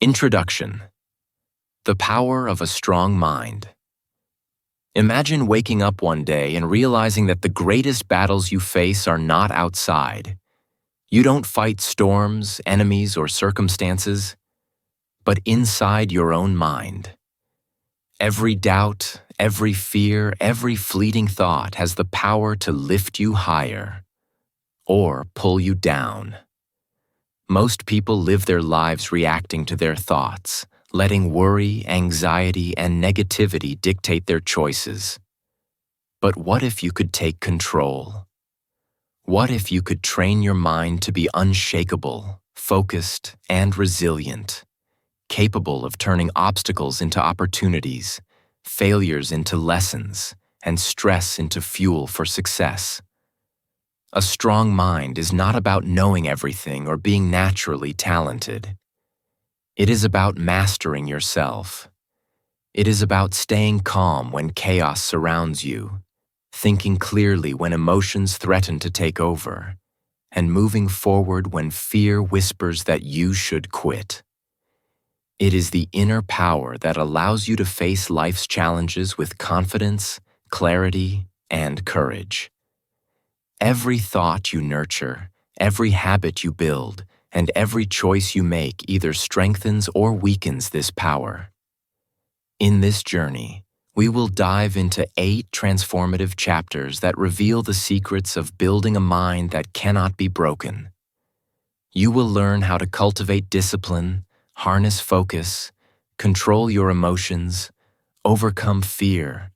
Introduction. The power of a strong mind. Imagine waking up one day and realizing that the greatest battles you face are not outside. You don't fight storms, enemies, or circumstances, but inside your own mind. Every doubt, every fear, every fleeting thought has the power to lift you higher or pull you down. Most people live their lives reacting to their thoughts, letting worry, anxiety, and negativity dictate their choices. But what if you could take control? What if you could train your mind to be unshakable, focused, and resilient, capable of turning obstacles into opportunities, failures into lessons, and stress into fuel for success? A strong mind is not about knowing everything or being naturally talented. It is about mastering yourself. It is about staying calm when chaos surrounds you, thinking clearly when emotions threaten to take over, and moving forward when fear whispers that you should quit. It is the inner power that allows you to face life's challenges with confidence, clarity, and courage. Every thought you nurture, every habit you build, and every choice you make either strengthens or weakens this power. In this journey, we will dive into 8 transformative chapters that reveal the secrets of building a mind that cannot be broken. You will learn how to cultivate discipline, harness focus, control your emotions, overcome fear,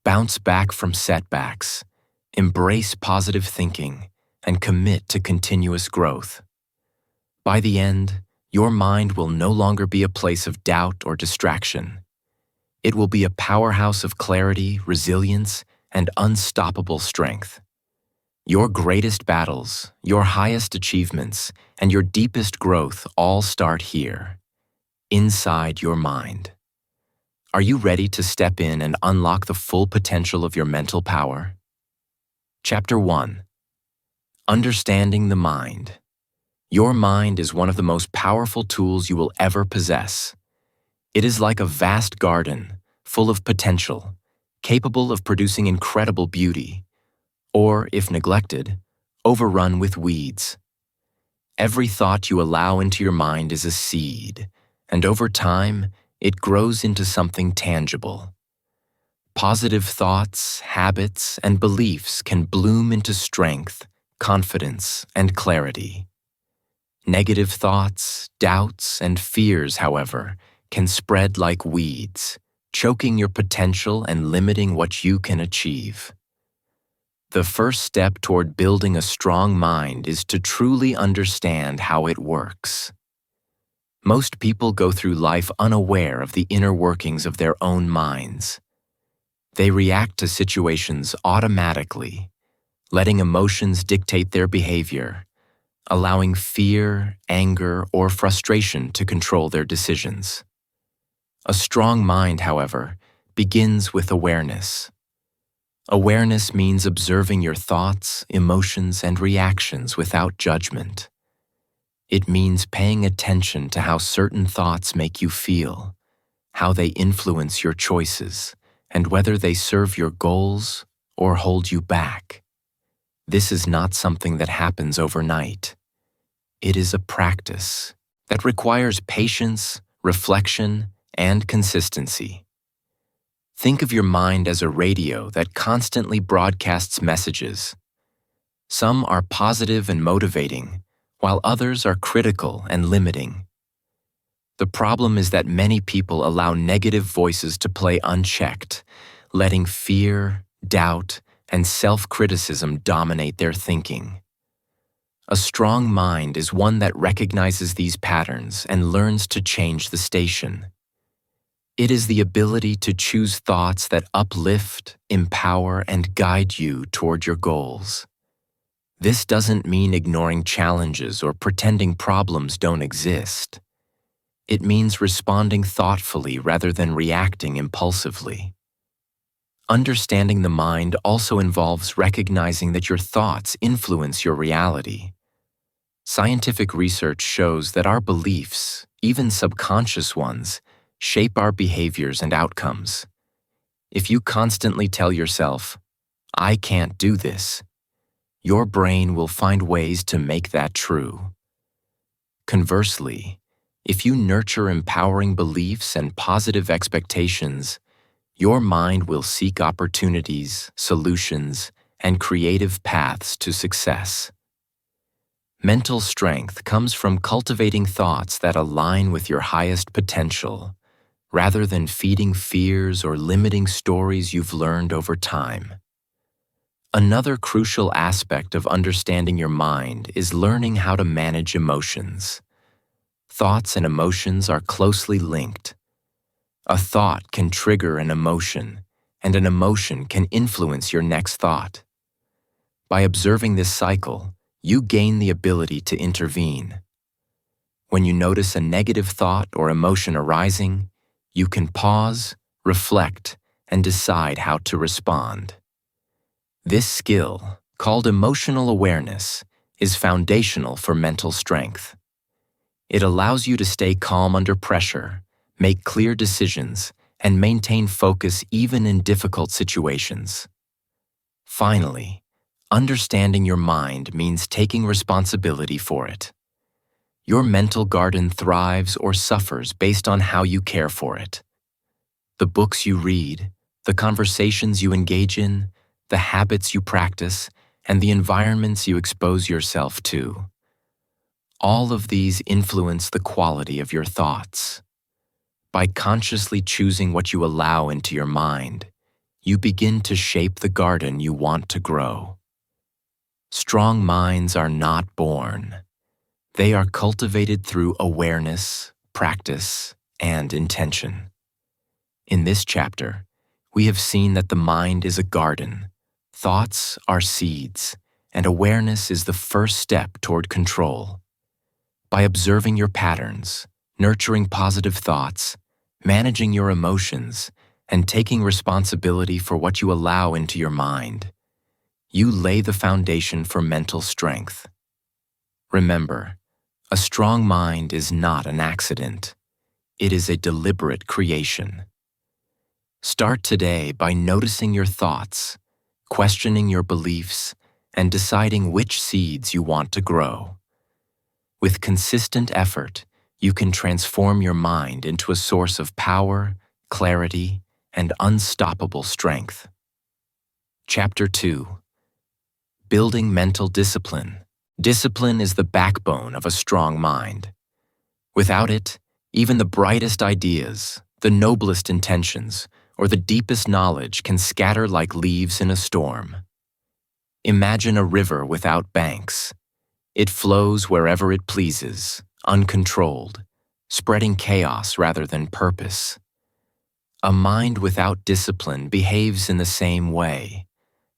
bounce back from setbacks, embrace positive thinking, and commit to continuous growth. By the end, your mind will no longer be a place of doubt or distraction. It will be a powerhouse of clarity, resilience, and unstoppable strength. Your greatest battles, your highest achievements, and your deepest growth all start here, inside your mind. Are you ready to step in and unlock the full potential of your mental power? Chapter 1. Understanding the mind. Your mind is one of the most powerful tools you will ever possess. It is like a vast garden, full of potential, capable of producing incredible beauty, or, if neglected, overrun with weeds. Every thought you allow into your mind is a seed, and over time, it grows into something tangible. Positive thoughts, habits, and beliefs can bloom into strength, confidence, and clarity. Negative thoughts, doubts, and fears, however, can spread like weeds, choking your potential and limiting what you can achieve. The first step toward building a strong mind is to truly understand how it works. Most people go through life unaware of the inner workings of their own minds. They react to situations automatically, letting emotions dictate their behavior, allowing fear, anger, or frustration to control their decisions. A strong mind, however, begins with awareness. Awareness means observing your thoughts, emotions, and reactions without judgment. It means paying attention to how certain thoughts make you feel, how they influence your choices, and whether they serve your goals or hold you back. This is not something that happens overnight. It is a practice that requires patience, reflection, and consistency. Think of your mind as a radio that constantly broadcasts messages. Some are positive and motivating, while others are critical and limiting. The problem is that many people allow negative voices to play unchecked, letting fear, doubt, and self-criticism dominate their thinking. A strong mind is one that recognizes these patterns and learns to change the station. It is the ability to choose thoughts that uplift, empower, and guide you toward your goals. This doesn't mean ignoring challenges or pretending problems don't exist. It means responding thoughtfully rather than reacting impulsively. Understanding the mind also involves recognizing that your thoughts influence your reality. Scientific research shows that our beliefs, even subconscious ones, shape our behaviors and outcomes. If you constantly tell yourself, "I can't do this," your brain will find ways to make that true. Conversely, if you nurture empowering beliefs and positive expectations, your mind will seek opportunities, solutions, and creative paths to success. Mental strength comes from cultivating thoughts that align with your highest potential, rather than feeding fears or limiting stories you've learned over time. Another crucial aspect of understanding your mind is learning how to manage emotions. Thoughts and emotions are closely linked. A thought can trigger an emotion, and an emotion can influence your next thought. By observing this cycle, you gain the ability to intervene. When you notice a negative thought or emotion arising, you can pause, reflect, and decide how to respond. This skill, called emotional awareness, is foundational for mental strength. It allows you to stay calm under pressure, make clear decisions, and maintain focus even in difficult situations. Finally, understanding your mind means taking responsibility for it. Your mental garden thrives or suffers based on how you care for it. The books you read, the conversations you engage in, the habits you practice, and the environments you expose yourself to. All of these influence the quality of your thoughts. By consciously choosing what you allow into your mind, you begin to shape the garden you want to grow. Strong minds are not born. They are cultivated through awareness, practice, and intention. In this chapter, we have seen that the mind is a garden, thoughts are seeds, and awareness is the first step toward control. By observing your patterns, nurturing positive thoughts, managing your emotions, and taking responsibility for what you allow into your mind, you lay the foundation for mental strength. Remember, a strong mind is not an accident. It is a deliberate creation. Start today by noticing your thoughts, questioning your beliefs, and deciding which seeds you want to grow. With consistent effort, you can transform your mind into a source of power, clarity, and unstoppable strength. Chapter 2: Building Mental Discipline. Discipline is the backbone of a strong mind. Without it, even the brightest ideas, the noblest intentions, or the deepest knowledge can scatter like leaves in a storm. Imagine a river without banks. It flows wherever it pleases, uncontrolled, spreading chaos rather than purpose. A mind without discipline behaves in the same way,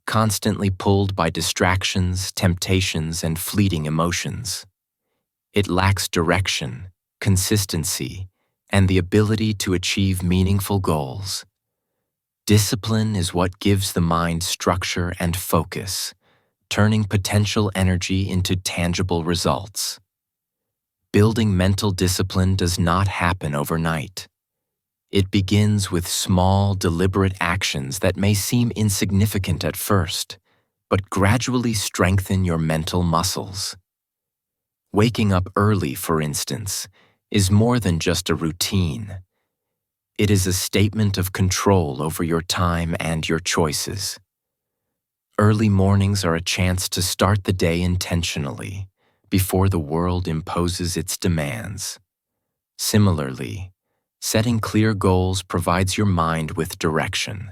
constantly pulled by distractions, temptations, and fleeting emotions. It lacks direction, consistency, and the ability to achieve meaningful goals. Discipline is what gives the mind structure and focus, turning potential energy into tangible results. Building mental discipline does not happen overnight. It begins with small, deliberate actions that may seem insignificant at first, but gradually strengthen your mental muscles. Waking up early, for instance, is more than just a routine. It is a statement of control over your time and your choices. Early mornings are a chance to start the day intentionally, before the world imposes its demands. Similarly, setting clear goals provides your mind with direction.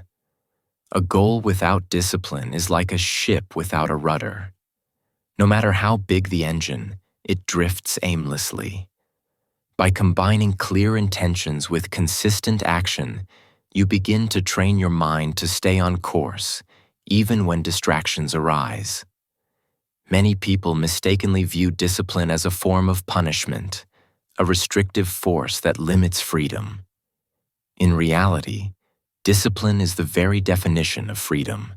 A goal without discipline is like a ship without a rudder. No matter how big the engine, it drifts aimlessly. By combining clear intentions with consistent action, you begin to train your mind to stay on course, even when distractions arise. Many people mistakenly view discipline as a form of punishment, a restrictive force that limits freedom. In reality, discipline is the very definition of freedom.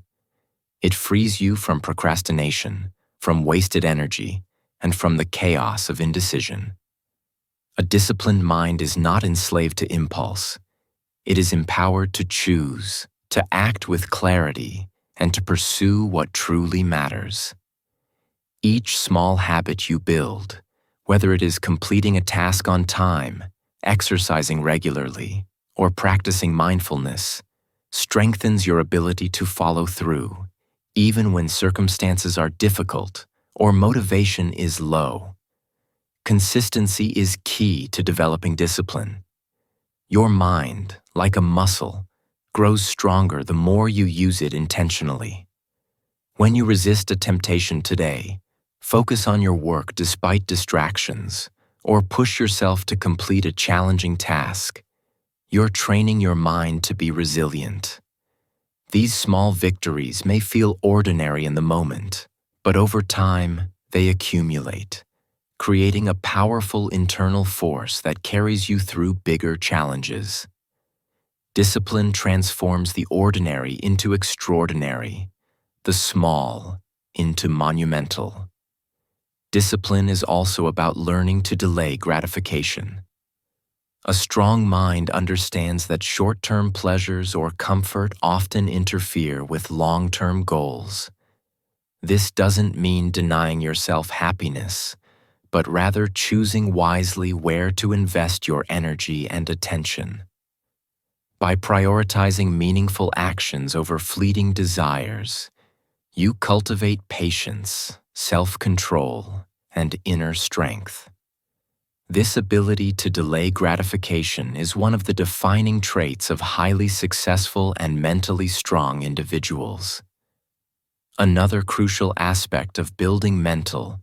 It frees you from procrastination, from wasted energy, and from the chaos of indecision. A disciplined mind is not enslaved to impulse. It is empowered to choose, to act with clarity, and to pursue what truly matters. Each small habit you build, whether it is completing a task on time, exercising regularly, or practicing mindfulness, strengthens your ability to follow through, even when circumstances are difficult or motivation is low. Consistency is key to developing discipline. Your mind, like a muscle, grows stronger the more you use it intentionally. When you resist a temptation today, focus on your work despite distractions, or push yourself to complete a challenging task. You're training your mind to be resilient. These small victories may feel ordinary in the moment, but over time, they accumulate, creating a powerful internal force that carries you through bigger challenges. Discipline transforms the ordinary into extraordinary, the small into monumental. Discipline is also about learning to delay gratification. A strong mind understands that short-term pleasures or comfort often interfere with long-term goals. This doesn't mean denying yourself happiness, but rather choosing wisely where to invest your energy and attention. By prioritizing meaningful actions over fleeting desires, you cultivate patience, self-control, and inner strength. This ability to delay gratification is one of the defining traits of highly successful and mentally strong individuals. Another crucial aspect of building mental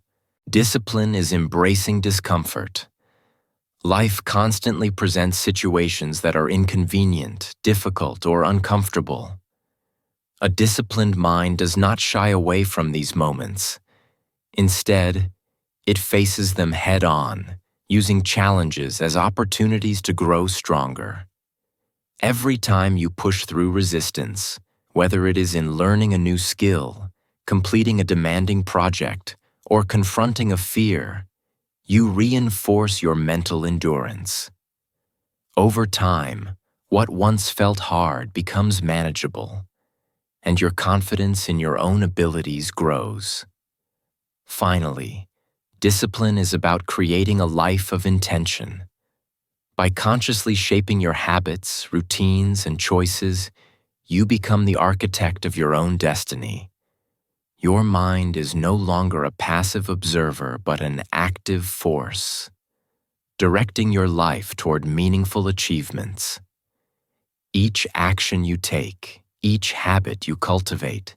discipline is embracing discomfort. Life constantly presents situations that are inconvenient, difficult, or uncomfortable. A disciplined mind does not shy away from these moments. Instead, it faces them head-on, using challenges as opportunities to grow stronger. Every time you push through resistance, whether it is in learning a new skill, completing a demanding project, or confronting a fear, you reinforce your mental endurance. Over time, what once felt hard becomes manageable, and your confidence in your own abilities grows. Finally, discipline is about creating a life of intention. By consciously shaping your habits, routines, and choices, you become the architect of your own destiny. Your mind is no longer a passive observer but an active force, directing your life toward meaningful achievements. Each action you take, each habit you cultivate,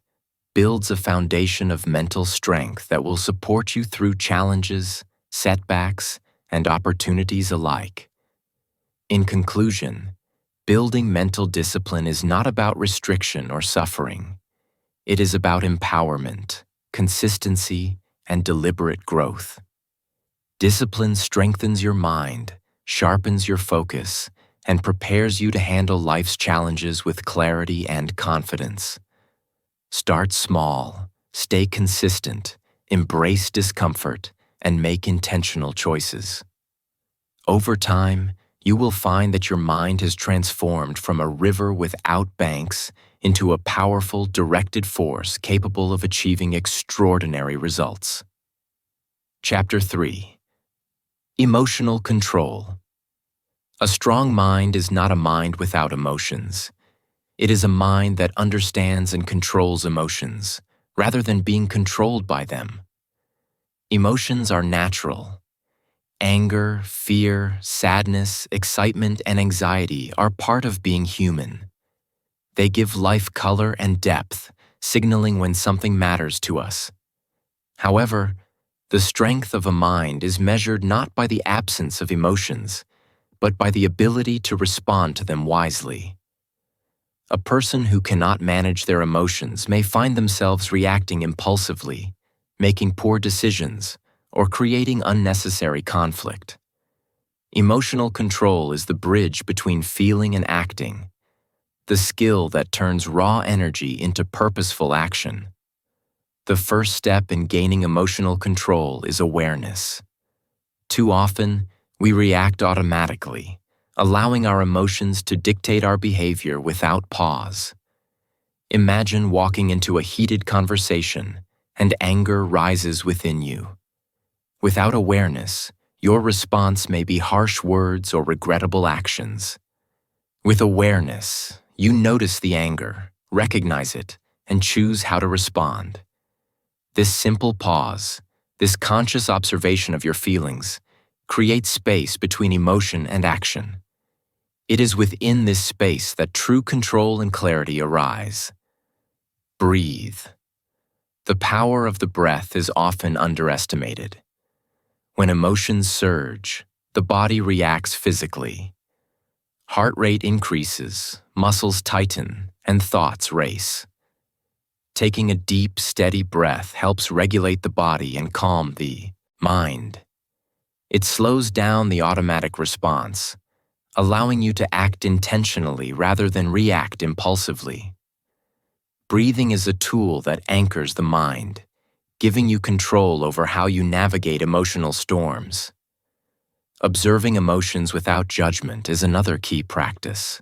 builds a foundation of mental strength that will support you through challenges, setbacks, and opportunities alike. In conclusion, building mental discipline is not about restriction or suffering. It is about empowerment, consistency, and deliberate growth. Discipline strengthens your mind, sharpens your focus, and prepares you to handle life's challenges with clarity and confidence. Start small, stay consistent, embrace discomfort, and make intentional choices. Over time, you will find that your mind has transformed from a river without banks into a powerful, directed force capable of achieving extraordinary results. Chapter 3. Emotional Control. A strong mind is not a mind without emotions. It is a mind that understands and controls emotions, rather than being controlled by them. Emotions are natural. Anger, fear, sadness, excitement, and anxiety are part of being human. They give life color and depth, signaling when something matters to us. However, the strength of a mind is measured not by the absence of emotions, but by the ability to respond to them wisely. A person who cannot manage their emotions may find themselves reacting impulsively, making poor decisions, or creating unnecessary conflict. Emotional control is the bridge between feeling and acting, the skill that turns raw energy into purposeful action. The first step in gaining emotional control is awareness. Too often, We react automatically, allowing our emotions to dictate our behavior without pause. Imagine walking into a heated conversation and anger rises within you. Without awareness, your response may be harsh words or regrettable actions. With awareness, you notice the anger, recognize it, and choose how to respond. This simple pause, this conscious observation of your feelings, creates space between emotion and action. It is within this space that true control and clarity arise. Breathe. The power of the breath is often underestimated. When emotions surge, the body reacts physically. Heart rate increases, muscles tighten, and thoughts race. Taking a deep, steady breath helps regulate the body and calm the mind. It slows down the automatic response, allowing you to act intentionally rather than react impulsively. Breathing is a tool that anchors the mind, giving you control over how you navigate emotional storms. Observing emotions without judgment is another key practice.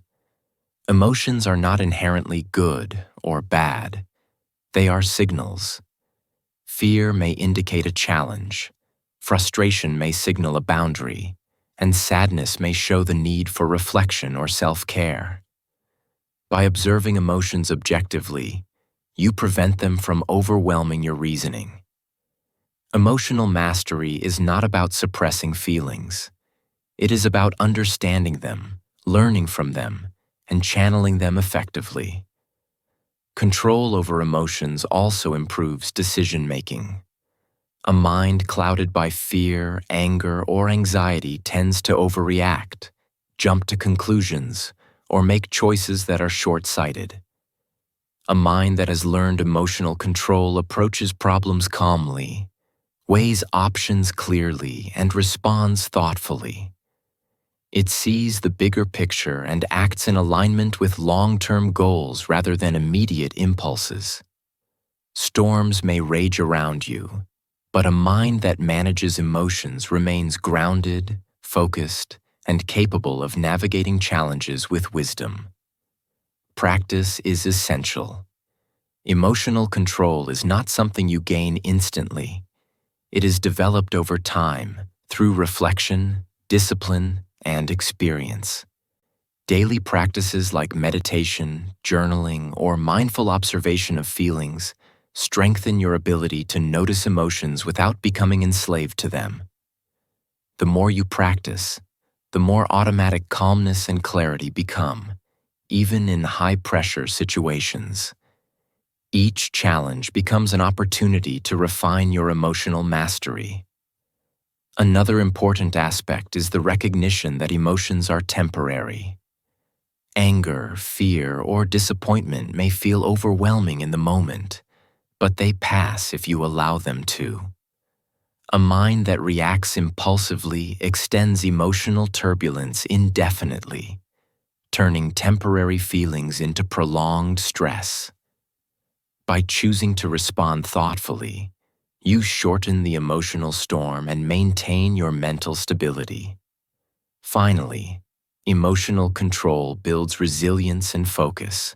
Emotions are not inherently good or bad. They are signals. Fear may indicate a challenge, frustration may signal a boundary, and sadness may show the need for reflection or self-care. By observing emotions objectively, you prevent them from overwhelming your reasoning. Emotional mastery is not about suppressing feelings. It is about understanding them, learning from them, and channeling them effectively. Control over emotions also improves decision-making. A mind clouded by fear, anger, or anxiety tends to overreact, jump to conclusions, or make choices that are short-sighted. A mind that has learned emotional control approaches problems calmly, weighs options clearly, and responds thoughtfully. It sees the bigger picture and acts in alignment with long-term goals rather than immediate impulses. Storms may rage around you, but a mind that manages emotions remains grounded, focused, and capable of navigating challenges with wisdom. Practice is essential. Emotional control is not something you gain instantly. It is developed over time through reflection, discipline, and experience. Daily practices like meditation, journaling, or mindful observation of feelings strengthen your ability to notice emotions without becoming enslaved to them. The more you practice, the more automatic calmness and clarity become, even in high-pressure situations. Each challenge becomes an opportunity to refine your emotional mastery. Another important aspect is the recognition that emotions are temporary. Anger, fear, or disappointment may feel overwhelming in the moment, but they pass if you allow them to. A mind that reacts impulsively extends emotional turbulence indefinitely, turning temporary feelings into prolonged stress. By choosing to respond thoughtfully, you shorten the emotional storm and maintain your mental stability. Finally, emotional control builds resilience and focus.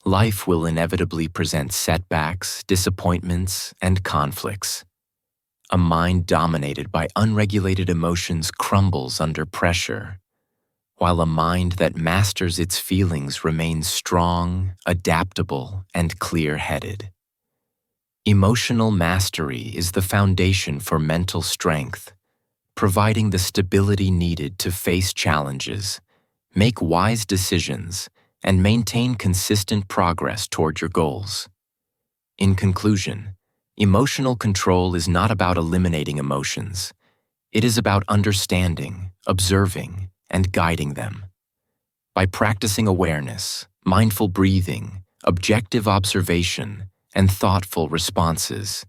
Life will inevitably present setbacks, disappointments, and conflicts. A mind dominated by unregulated emotions crumbles under pressure, while a mind that masters its feelings remains strong, adaptable, and clear-headed. Emotional mastery is the foundation for mental strength, providing the stability needed to face challenges, make wise decisions, and maintain consistent progress toward your goals. In conclusion, emotional control is not about eliminating emotions. It is about understanding, observing, and guiding them. By practicing awareness, mindful breathing, objective observation, and thoughtful responses,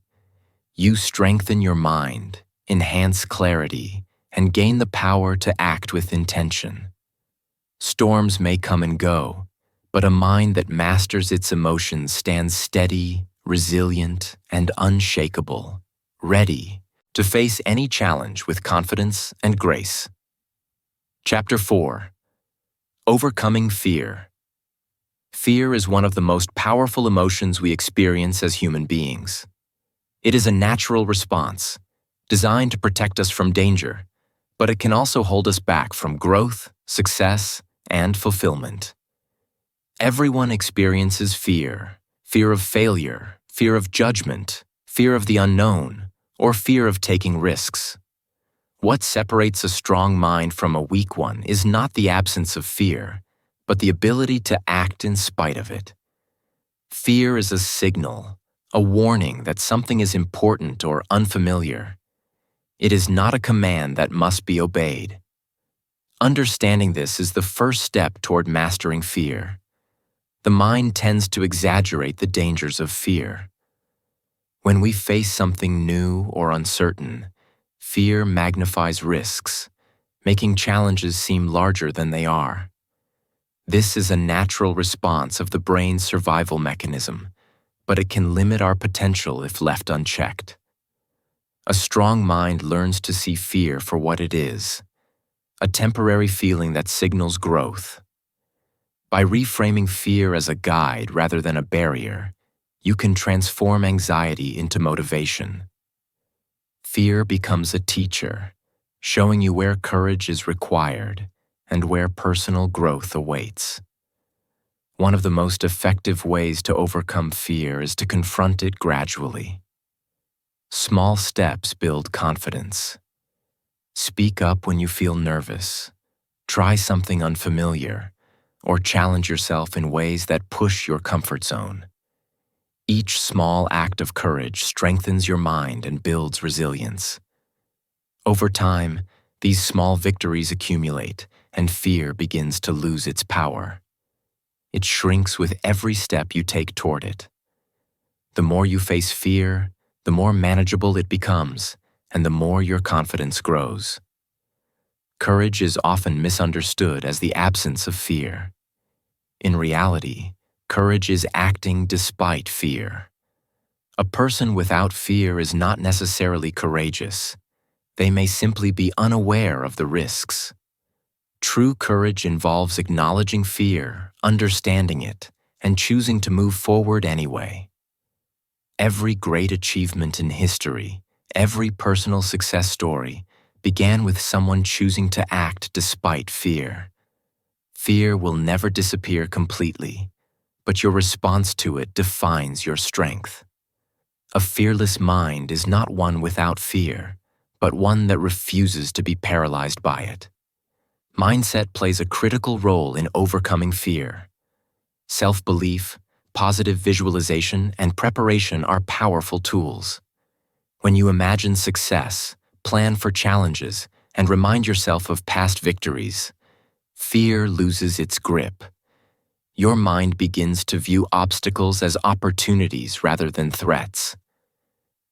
you strengthen your mind, enhance clarity, and gain the power to act with intention. Storms may come and go, but a mind that masters its emotions stands steady, resilient, and unshakable, ready to to face any challenge with confidence and grace. Chapter 4. Overcoming Fear. Fear is one of the most powerful emotions we experience as human beings. It is a natural response, designed to protect us from danger, but it can also hold us back from growth, success, and fulfillment. Everyone experiences fear: fear of failure, fear of judgment, fear of the unknown, or fear of taking risks. What separates a strong mind from a weak one is not the absence of fear, but the ability to act in spite of it. Fear is a signal, a warning that something is important or unfamiliar. It is not a command that must be obeyed. Understanding this is the first step toward mastering fear. The mind tends to exaggerate the dangers of fear. When we face something new or uncertain, fear magnifies risks, making challenges seem larger than they are. This is a natural response of the brain's survival mechanism, but it can limit our potential if left unchecked. A strong mind learns to see fear for what it is: a temporary feeling that signals growth. By reframing fear as a guide rather than a barrier, you can transform anxiety into motivation. Fear becomes a teacher, showing you where courage is required and where personal growth awaits. One of the most effective ways to overcome fear is to confront it gradually. Small steps build confidence. Speak up when you feel nervous. Try something unfamiliar, or challenge yourself in ways that push your comfort zone. Each small act of courage strengthens your mind and builds resilience. Over time, these small victories accumulate, and fear begins to lose its power. It shrinks with every step you take toward it. The more you face fear, the more manageable it becomes, and the more your confidence grows. Courage is often misunderstood as the absence of fear. In reality, courage is acting despite fear. A person without fear is not necessarily courageous. They may simply be unaware of the risks. True courage involves acknowledging fear, understanding it, and choosing to move forward anyway. Every great achievement in history, every personal success story, began with someone choosing to act despite fear. Fear will never disappear completely, but your response to it defines your strength. A fearless mind is not one without fear, but one that refuses to be paralyzed by it. Mindset plays a critical role in overcoming fear. Self-belief, positive visualization, and preparation are powerful tools. When you imagine success, plan for challenges, and remind yourself of past victories, fear loses its grip. Your mind begins to view obstacles as opportunities rather than threats.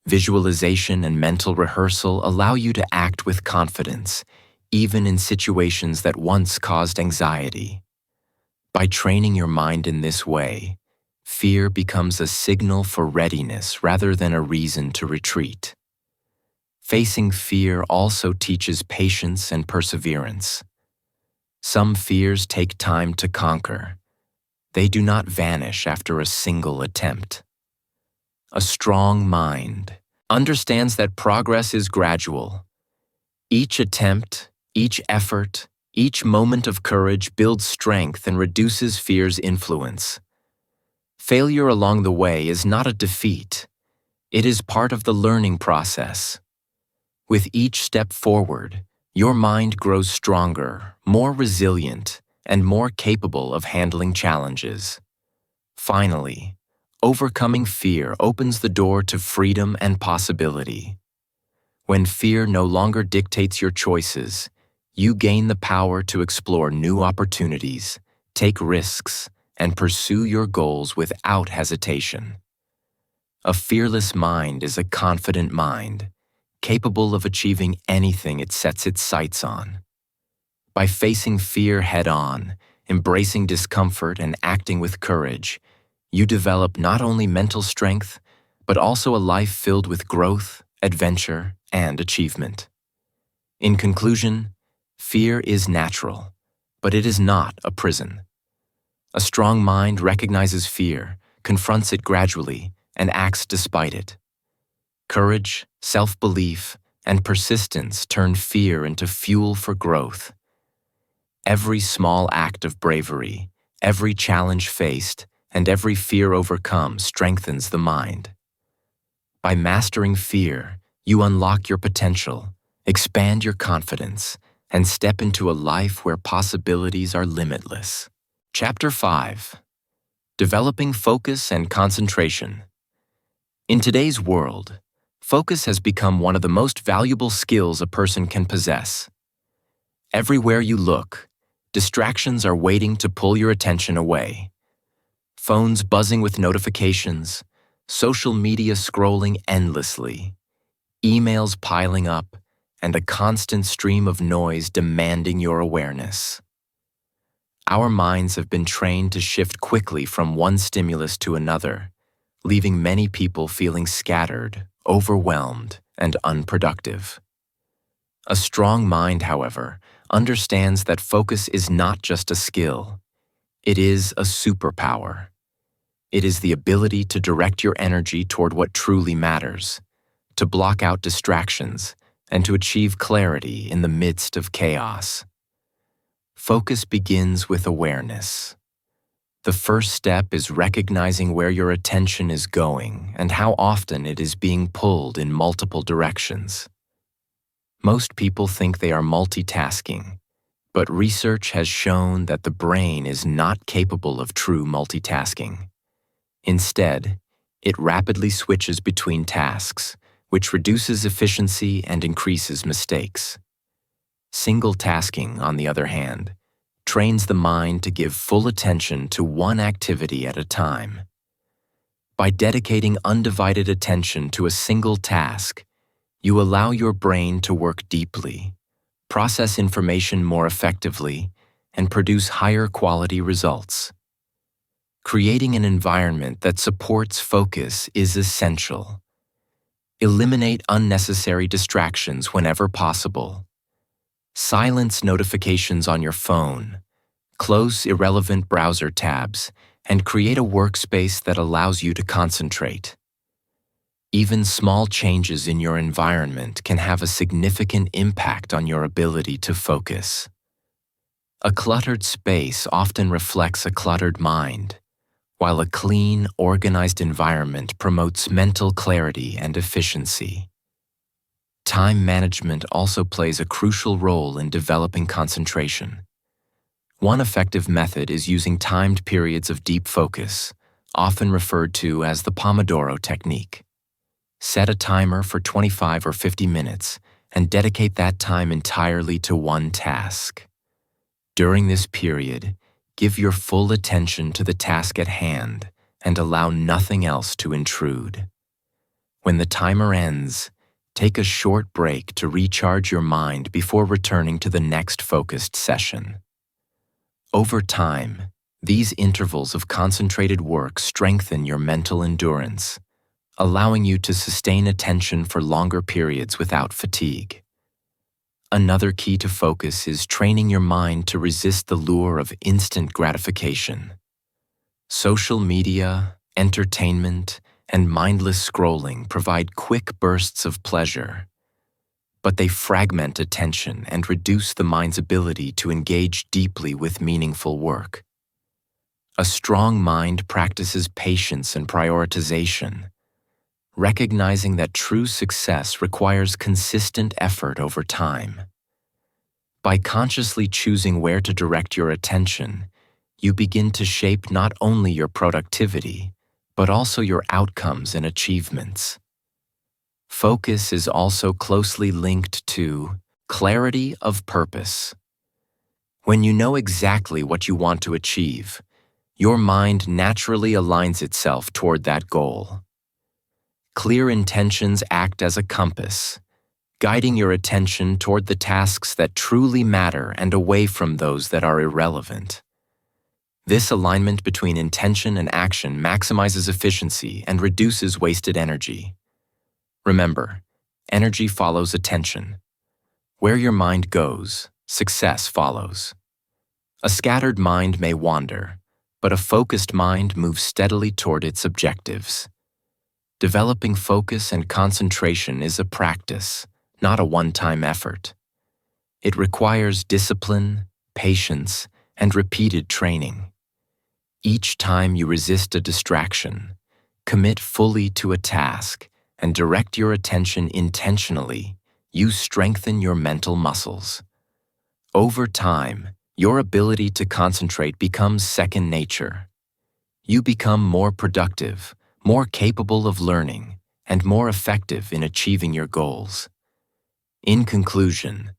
Visualization and mental rehearsal allow you to act with confidence, even in situations that once caused anxiety. By training your mind in this way, fear becomes a signal for readiness rather than a reason to retreat. Facing fear also teaches patience and perseverance. Some fears take time to conquer. They do not vanish after a single attempt. A strong mind understands that progress is gradual. Each attempt, each effort, each moment of courage builds strength and reduces fear's influence. Failure along the way is not a defeat. It is part of the learning process. With each step forward, your mind grows stronger, more resilient, and more capable of handling challenges. Finally, overcoming fear opens the door to freedom and possibility. When fear no longer dictates your choices, you gain the power to explore new opportunities, take risks, and pursue your goals without hesitation. A fearless mind is a confident mind, capable of achieving anything it sets its sights on. By facing fear head-on, embracing discomfort, and acting with courage, you develop not only mental strength, but also a life filled with growth, adventure, and achievement. In conclusion, fear is natural, but it is not a prison. A strong mind recognizes fear, confronts it gradually, and acts despite it. Courage, self-belief, and persistence turn fear into fuel for growth. Every small act of bravery, every challenge faced, and every fear overcome strengthens the mind. By mastering fear, you unlock your potential, expand your confidence, and step into a life where possibilities are limitless. Chapter 5. Developing Focus and Concentration. In today's world, focus has become one of the most valuable skills a person can possess. Everywhere you look, distractions are waiting to pull your attention away. Phones buzzing with notifications, social media scrolling endlessly, emails piling up, and a constant stream of noise demanding your awareness. Our minds have been trained to shift quickly from one stimulus to another, leaving many people feeling scattered, overwhelmed, and unproductive. A strong mind, however, understands that focus is not just a skill. It is a superpower. It is the ability to direct your energy toward what truly matters, to block out distractions, and to achieve clarity in the midst of chaos. Focus begins with awareness. The first step is recognizing where your attention is going and how often it is being pulled in multiple directions. Most people think they are multitasking, but research has shown that the brain is not capable of true multitasking. Instead, it rapidly switches between tasks, which reduces efficiency and increases mistakes. Single tasking, on the other hand, trains the mind to give full attention to one activity at a time. By dedicating undivided attention to a single task, you allow your brain to work deeply, process information more effectively, and produce higher quality results. Creating an environment that supports focus is essential. Eliminate unnecessary distractions whenever possible. Silence notifications on your phone, close irrelevant browser tabs, and create a workspace that allows you to concentrate. Even small changes in your environment can have a significant impact on your ability to focus. A cluttered space often reflects a cluttered mind, while a clean, organized environment promotes mental clarity and efficiency. Time management also plays a crucial role in developing concentration. One effective method is using timed periods of deep focus, often referred to as the Pomodoro technique. Set a timer for 25 or 50 minutes and dedicate that time entirely to one task. During this period, give your full attention to the task at hand and allow nothing else to intrude. When the timer ends, take a short break to recharge your mind before returning to the next focused session. Over time, these intervals of concentrated work strengthen your mental endurance, allowing you to sustain attention for longer periods without fatigue. Another key to focus is training your mind to resist the lure of instant gratification. Social media, entertainment, and mindless scrolling provide quick bursts of pleasure, but they fragment attention and reduce the mind's ability to engage deeply with meaningful work. A strong mind practices patience and prioritization, recognizing that true success requires consistent effort over time. By consciously choosing where to direct your attention, you begin to shape not only your productivity, but also your outcomes and achievements. Focus is also closely linked to clarity of purpose. When you know exactly what you want to achieve, your mind naturally aligns itself toward that goal. Clear intentions act as a compass, guiding your attention toward the tasks that truly matter and away from those that are irrelevant. This alignment between intention and action maximizes efficiency and reduces wasted energy. Remember, Energy follows attention. Where your mind goes, success follows. A scattered mind may wander, but a focused mind moves steadily toward its objectives. Developing focus and concentration is a practice, not a one-time effort. It requires discipline, patience, and repeated training. Each time you resist a distraction, commit fully to a task, and direct your attention intentionally, you strengthen your mental muscles. Over time, your ability to concentrate becomes second nature. You become more productive, more capable of learning, and more effective in achieving your goals. In conclusion,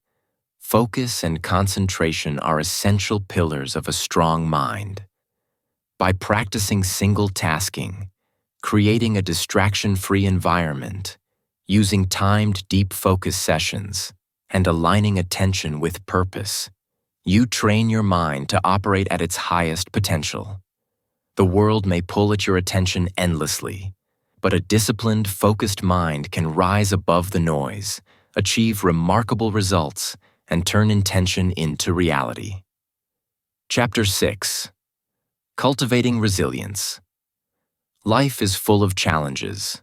focus and concentration are essential pillars of a strong mind. By practicing single tasking, creating a distraction-free environment, using timed deep focus sessions, and aligning attention with purpose, you train your mind to operate at its highest potential. The world may pull at your attention endlessly, but a disciplined, focused mind can rise above the noise, achieve remarkable results, and turn intention into reality. Chapter 6. Cultivating Resilience. Life is full of challenges.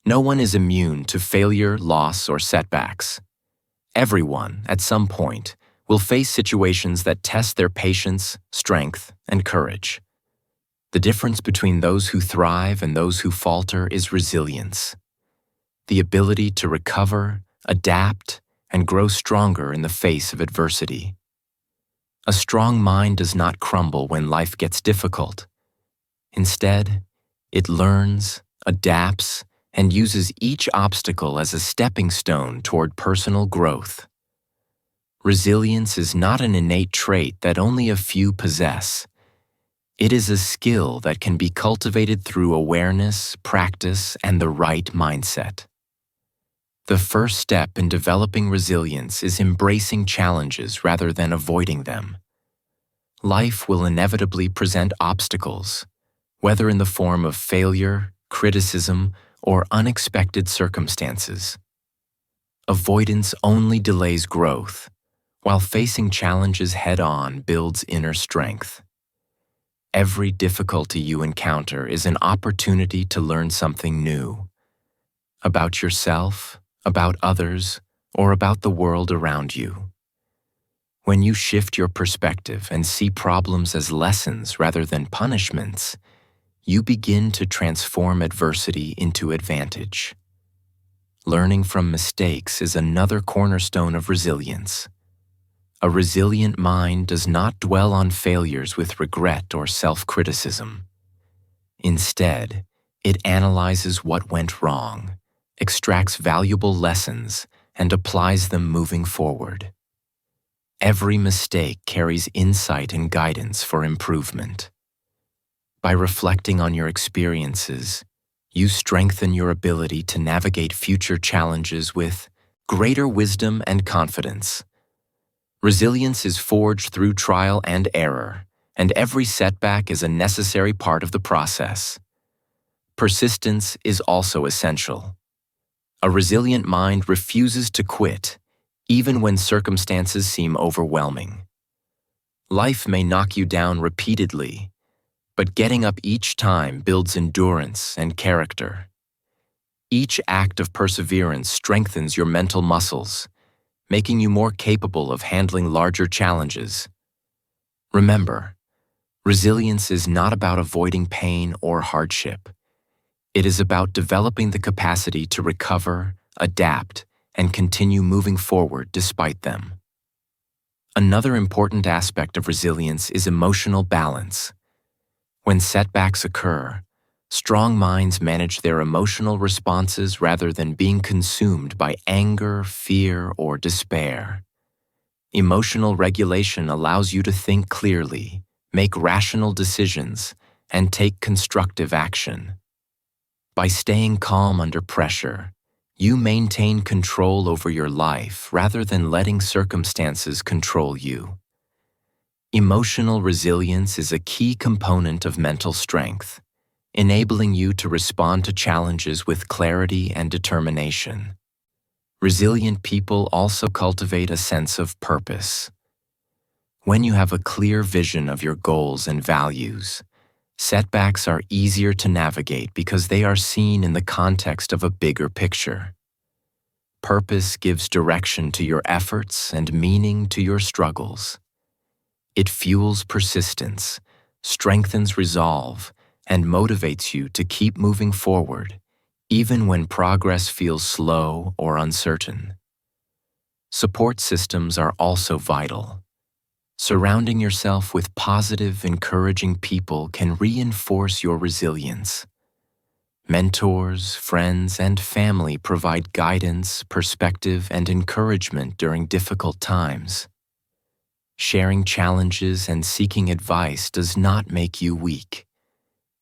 No one is immune to failure, loss, or setbacks. Everyone, at some point, will face situations that test their patience, strength, and courage. The difference between those who thrive and those who falter is resilience. The ability to recover, adapt, and grow stronger in the face of adversity. A strong mind does not crumble when life gets difficult. Instead, it learns, adapts, and uses each obstacle as a stepping stone toward personal growth. Resilience is not an innate trait that only a few possess. It is a skill that can be cultivated through awareness, practice, and the right mindset. The first step in developing resilience is embracing challenges rather than avoiding them. Life will inevitably present obstacles, whether in the form of failure, criticism, or unexpected circumstances. Avoidance only delays growth, while facing challenges head-on builds inner strength. Every difficulty you encounter is an opportunity to learn something new about yourself, about others, or about the world around you. When you shift your perspective and see problems as lessons rather than punishments, you begin to transform adversity into advantage. Learning from mistakes is another cornerstone of resilience. A resilient mind does not dwell on failures with regret or self-criticism. Instead, it analyzes what went wrong, extracts valuable lessons, and applies them moving forward. Every mistake carries insight and guidance for improvement. By reflecting on your experiences, you strengthen your ability to navigate future challenges with greater wisdom and confidence. Resilience is forged through trial and error, and every setback is a necessary part of the process. Persistence is also essential. A resilient mind refuses to quit, even when circumstances seem overwhelming. Life may knock you down repeatedly, but getting up each time builds endurance and character. Each act of perseverance strengthens your mental muscles, making you more capable of handling larger challenges. Remember, resilience is not about avoiding pain or hardship. It is about developing the capacity to recover, adapt, and continue moving forward despite them. Another important aspect of resilience is emotional balance. When setbacks occur, strong minds manage their emotional responses rather than being consumed by anger, fear, or despair. Emotional regulation allows you to think clearly, make rational decisions, and take constructive action. By staying calm under pressure, you maintain control over your life rather than letting circumstances control you. Emotional resilience is a key component of mental strength, enabling you to respond to challenges with clarity and determination. Resilient people also cultivate a sense of purpose. When you have a clear vision of your goals and values, setbacks are easier to navigate because they are seen in the context of a bigger picture. Purpose gives direction to your efforts and meaning to your struggles. It fuels persistence, strengthens resolve, and motivates you to keep moving forward, even when progress feels slow or uncertain. Support systems are also vital. Surrounding yourself with positive, encouraging people can reinforce your resilience. Mentors, friends, and family provide guidance, perspective, and encouragement during difficult times. Sharing challenges and seeking advice does not make you weak.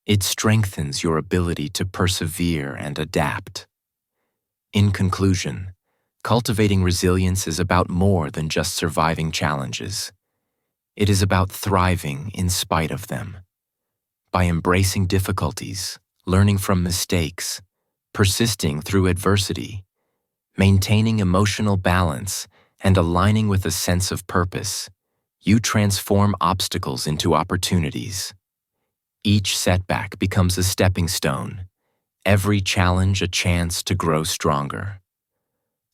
It strengthens your ability to persevere and adapt. In conclusion, cultivating resilience is about more than just surviving challenges. It is about thriving in spite of them. By embracing difficulties, learning from mistakes, persisting through adversity, maintaining emotional balance, and aligning with a sense of purpose, you transform obstacles into opportunities. Each setback becomes a stepping stone, every challenge a chance to grow stronger.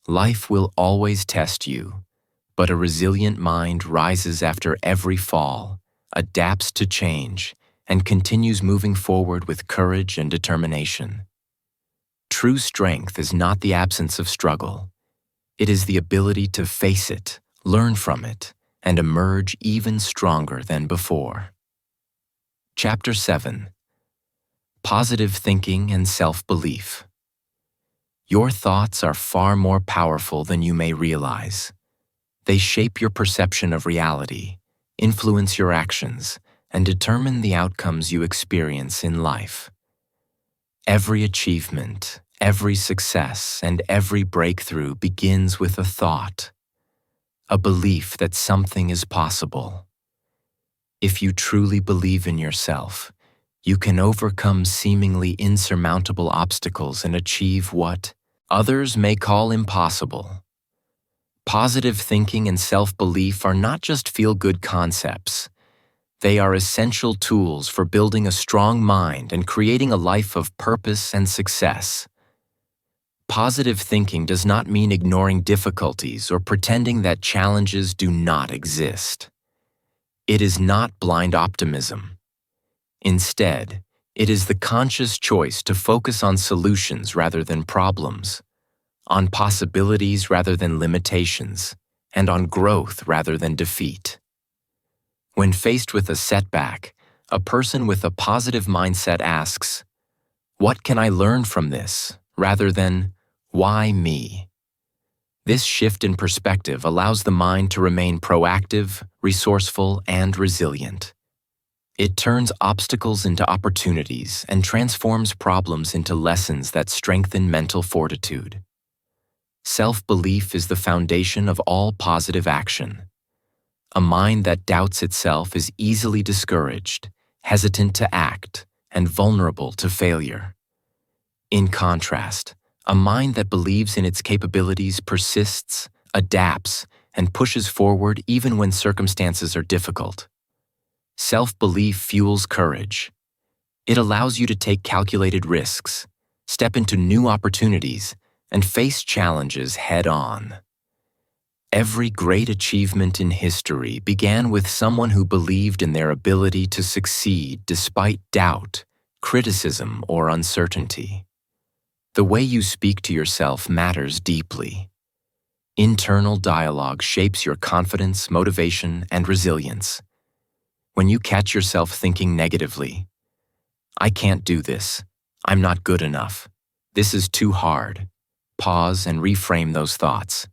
Life will always test you, but a resilient mind rises after every fall, adapts to change, and continues moving forward with courage and determination. True strength is not the absence of struggle. It is the ability to face it, learn from it, and emerge even stronger than before. Chapter 7. Positive Thinking and Self-Belief. Your thoughts are far more powerful than you may realize. They shape your perception of reality, influence your actions, and determine the outcomes you experience in life. Every achievement, every success, and every breakthrough begins with a thought, a belief that something is possible. If you truly believe in yourself, you can overcome seemingly insurmountable obstacles and achieve what others may call impossible. Positive thinking and self-belief are not just feel-good concepts. They are essential tools for building a strong mind and creating a life of purpose and success. Positive thinking does not mean ignoring difficulties or pretending that challenges do not exist. It is not blind optimism. Instead, it is the conscious choice to focus on solutions rather than problems, on possibilities rather than limitations, and on growth rather than defeat. When faced with a setback, a person with a positive mindset asks, "What can I learn from this?" rather than, "Why me?" This shift in perspective allows the mind to remain proactive, resourceful, and resilient. It turns obstacles into opportunities and transforms problems into lessons that strengthen mental fortitude. Self-belief is the foundation of all positive action. A mind that doubts itself is easily discouraged, hesitant to act, and vulnerable to failure. In contrast, a mind that believes in its capabilities persists, adapts, and pushes forward even when circumstances are difficult. Self-belief fuels courage. It allows you to take calculated risks, step into new opportunities, and face challenges head-on. Every great achievement in history began with someone who believed in their ability to succeed despite doubt, criticism, or uncertainty. The way you speak to yourself matters deeply. Internal dialogue shapes your confidence, motivation, and resilience. When you catch yourself thinking negatively, "I can't do this," "I'm not good enough," "This is too hard," pause and reframe those thoughts.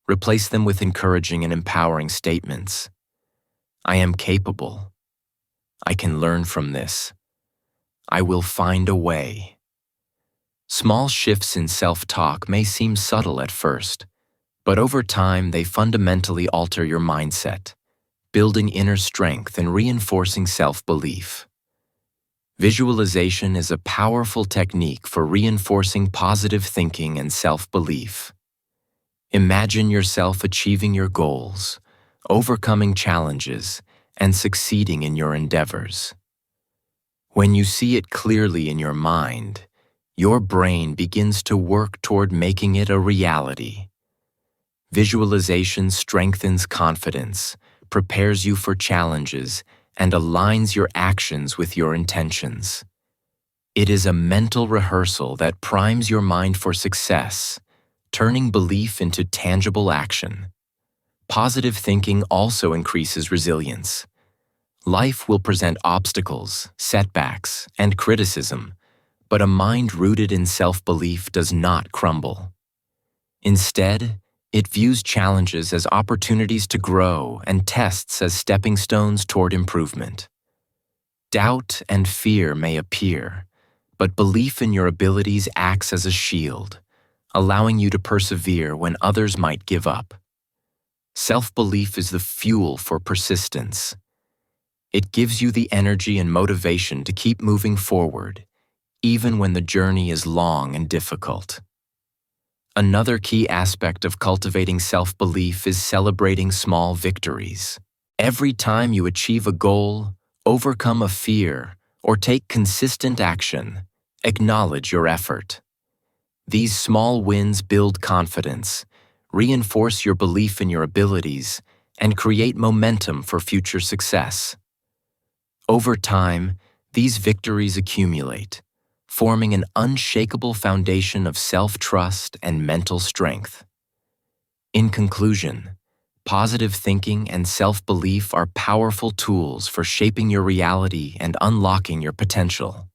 Replace them with encouraging and empowering statements. "I am capable. I can learn from this. I will find a way." Small shifts in self-talk may seem subtle at first, but over time they fundamentally alter your mindset, building inner strength and reinforcing self-belief. Visualization is a powerful technique for reinforcing positive thinking and self-belief. Imagine yourself achieving your goals, overcoming challenges, and succeeding in your endeavors. When you see it clearly in your mind, your brain begins to work toward making it a reality. Visualization strengthens confidence, prepares you for challenges, and aligns your actions with your intentions. It is a mental rehearsal that primes your mind for success, turning belief into tangible action. Positive thinking also increases resilience. Life will present obstacles, setbacks, and criticism, but a mind rooted in self-belief does not crumble. Instead, it views challenges as opportunities to grow and tests as stepping stones toward improvement. Doubt and fear may appear, but belief in your abilities acts as a shield, allowing you to persevere when others might give up. Self-belief is the fuel for persistence. It gives you the energy and motivation to keep moving forward, even when the journey is long and difficult. Another key aspect of cultivating self-belief is celebrating small victories. Every time you achieve a goal, overcome a fear, or take consistent action, acknowledge your effort. These small wins build confidence, reinforce your belief in your abilities, and create momentum for future success. Over time, these victories accumulate, forming an unshakable foundation of self-trust and mental strength. In conclusion, positive thinking and self-belief are powerful tools for shaping your reality and unlocking your potential.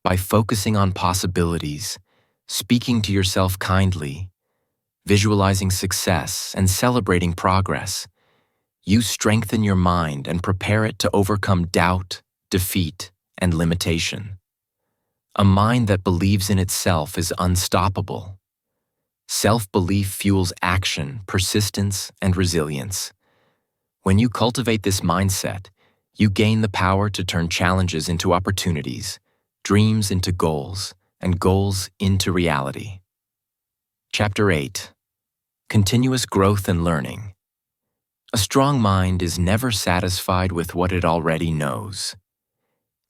By focusing on possibilities, speaking to yourself kindly, visualizing success, and celebrating progress, you strengthen your mind and prepare it to overcome doubt, defeat, and limitation. A mind that believes in itself is unstoppable. Self-belief fuels action, persistence, and resilience. When you cultivate this mindset, you gain the power to turn challenges into opportunities, dreams into goals, and goals into reality. Chapter 8. Continuous Growth and Learning. A strong mind is never satisfied with what it already knows.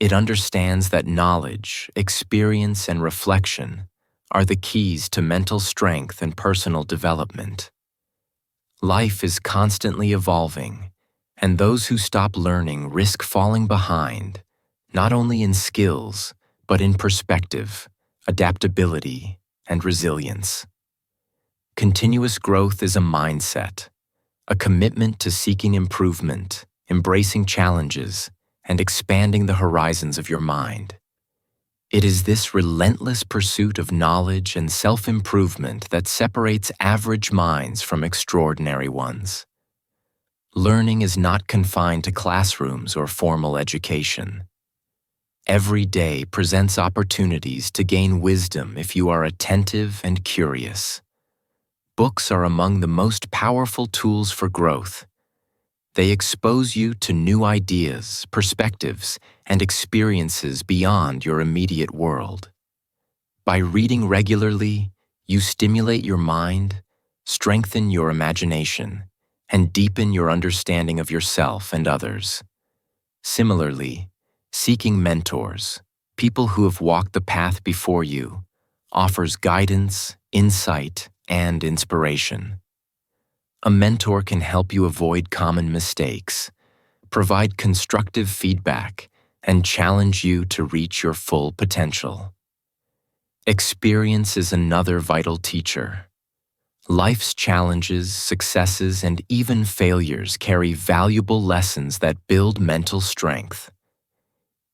It understands that knowledge, experience, and reflection are the keys to mental strength and personal development. Life is constantly evolving, and those who stop learning risk falling behind, not only in skills, but in perspective, adaptability, and resilience. Continuous growth is a mindset, a commitment to seeking improvement, embracing challenges, and expanding the horizons of your mind. It is this relentless pursuit of knowledge and self-improvement that separates average minds from extraordinary ones. Learning is not confined to classrooms or formal education. Every day presents opportunities to gain wisdom if you are attentive and curious. Books are among the most powerful tools for growth. They expose you to new ideas, perspectives, and experiences beyond your immediate world. By reading regularly, you stimulate your mind, strengthen your imagination, and deepen your understanding of yourself and others. Similarly, seeking mentors, people who have walked the path before you, offers guidance, insight, and inspiration. A mentor can help you avoid common mistakes, provide constructive feedback, and challenge you to reach your full potential. Experience is another vital teacher. Life's challenges, successes, and even failures carry valuable lessons that build mental strength.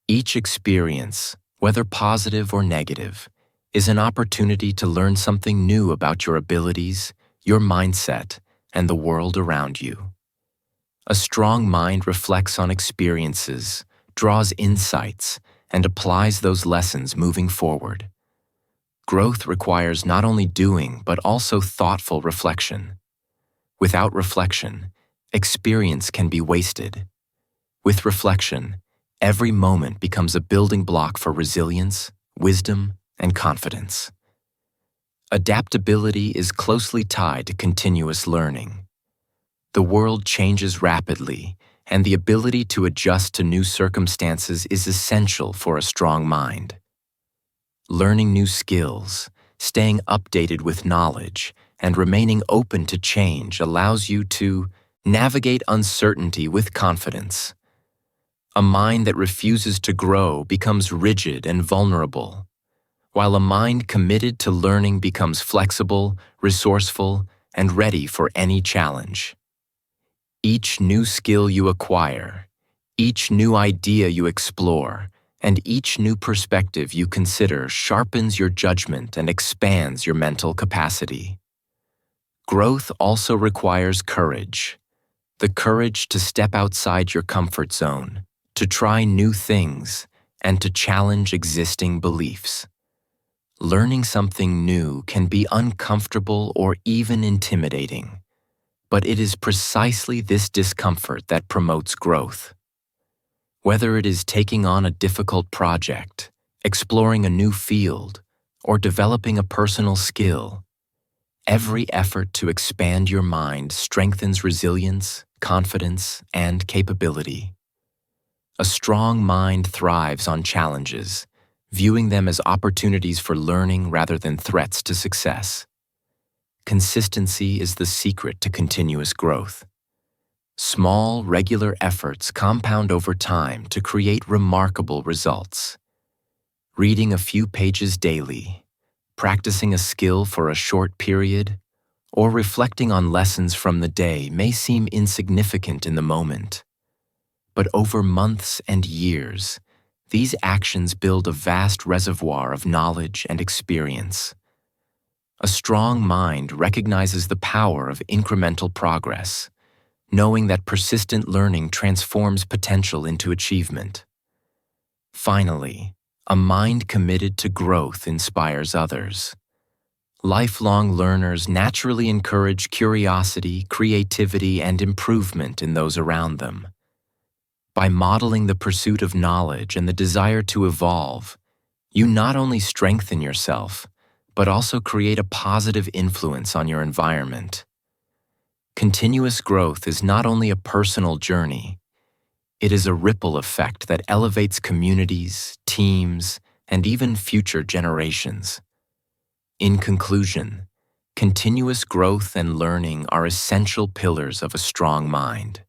Each experience, whether positive or negative, is an opportunity to learn something new about your abilities, your mindset, and the world around you. A strong mind reflects on experiences, draws insights, and applies those lessons moving forward. Growth requires not only doing, but also thoughtful reflection. Without reflection, experience can be wasted. With reflection, every moment becomes a building block for resilience, wisdom, and confidence. Adaptability is closely tied to continuous learning. The world changes rapidly, and the ability to adjust to new circumstances is essential for a strong mind. Learning new skills, staying updated with knowledge, and remaining open to change allows you to navigate uncertainty with confidence. A mind that refuses to grow becomes rigid and vulnerable, while a mind committed to learning becomes flexible, resourceful, and ready for any challenge. Each new skill you acquire, each new idea you explore, and each new perspective you consider sharpens your judgment and expands your mental capacity. Growth also requires courage, the courage to step outside your comfort zone, to try new things, and to challenge existing beliefs. Learning something new can be uncomfortable or even intimidating, but it is precisely this discomfort that promotes growth. Whether it is taking on a difficult project, exploring a new field, or developing a personal skill, every effort to expand your mind strengthens resilience, confidence, and capability. A strong mind thrives on challenges, viewing them as opportunities for learning rather than threats to success. Consistency is the secret to continuous growth. Small, regular efforts compound over time to create remarkable results. Reading a few pages daily, practicing a skill for a short period, or reflecting on lessons from the day may seem insignificant in the moment. But over months and years, these actions build a vast reservoir of knowledge and experience. A strong mind recognizes the power of incremental progress, knowing that persistent learning transforms potential into achievement. Finally, a mind committed to growth inspires others. Lifelong learners naturally encourage curiosity, creativity, and improvement in those around them. By modeling the pursuit of knowledge and the desire to evolve, you not only strengthen yourself, but also create a positive influence on your environment. Continuous growth is not only a personal journey, it is a ripple effect that elevates communities, teams, and even future generations. In conclusion, continuous growth and learning are essential pillars of a strong mind.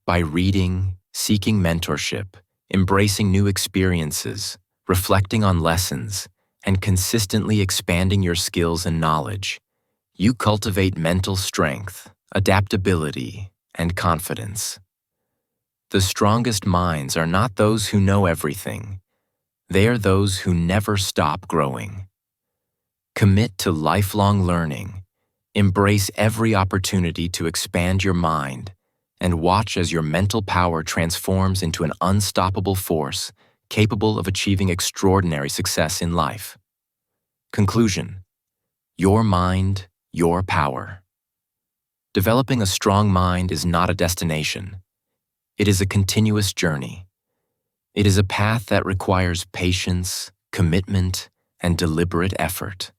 By reading, seeking mentorship, embracing new experiences, reflecting on lessons, and consistently expanding your skills and knowledge, you cultivate mental strength, adaptability, and confidence. The strongest minds are not those who know everything. They are those who never stop growing. Commit to lifelong learning, embrace every opportunity to expand your mind, and watch as your mental power transforms into an unstoppable force capable of achieving extraordinary success in life. Conclusion: your mind, your power. Developing a strong mind is not a destination. It is a continuous journey. It is a path that requires patience, commitment, and deliberate effort.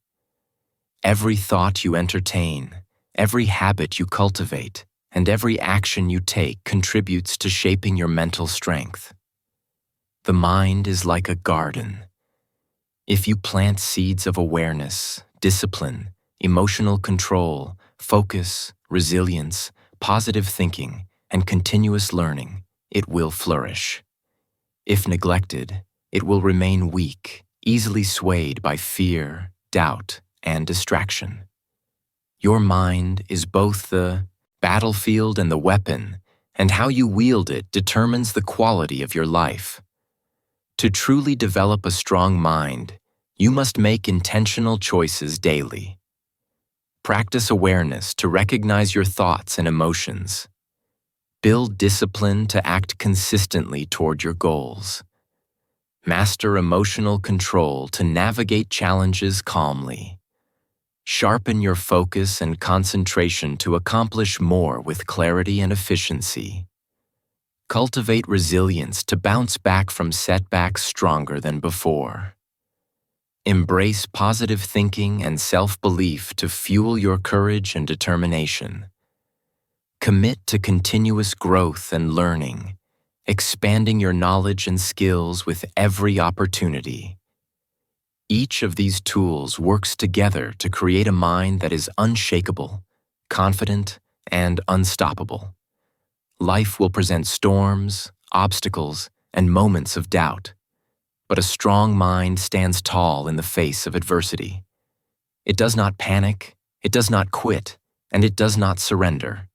Every thought you entertain, every habit you cultivate, and every action you take contributes to shaping your mental strength. The mind is like a garden. If you plant seeds of awareness, discipline, emotional control, focus, resilience, positive thinking, and continuous learning, it will flourish. If neglected, it will remain weak, easily swayed by fear, doubt, and distraction. Your mind is both the battlefield and the weapon, and how you wield it determines the quality of your life. To truly develop a strong mind, you must make intentional choices daily. Practice awareness to recognize your thoughts and emotions. Build discipline to act consistently toward your goals. Master emotional control to navigate challenges calmly. Sharpen your focus and concentration to accomplish more with clarity and efficiency. Cultivate resilience to bounce back from setbacks stronger than before. Embrace positive thinking and self-belief to fuel your courage and determination. Commit to continuous growth and learning, expanding your knowledge and skills with every opportunity. Each of these tools works together to create a mind that is unshakable, confident, and unstoppable. Life will present storms, obstacles, and moments of doubt, but a strong mind stands tall in the face of adversity. It does not panic, it does not quit, and it does not surrender.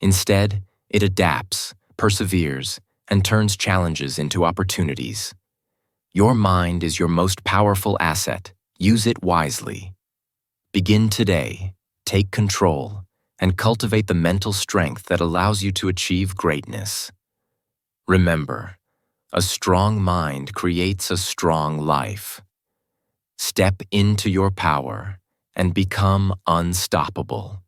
Instead, it adapts, perseveres, and turns challenges into opportunities. Your mind is your most powerful asset. Use it wisely. Begin today, take control, and cultivate the mental strength that allows you to achieve greatness. Remember, a strong mind creates a strong life. Step into your power and become unstoppable.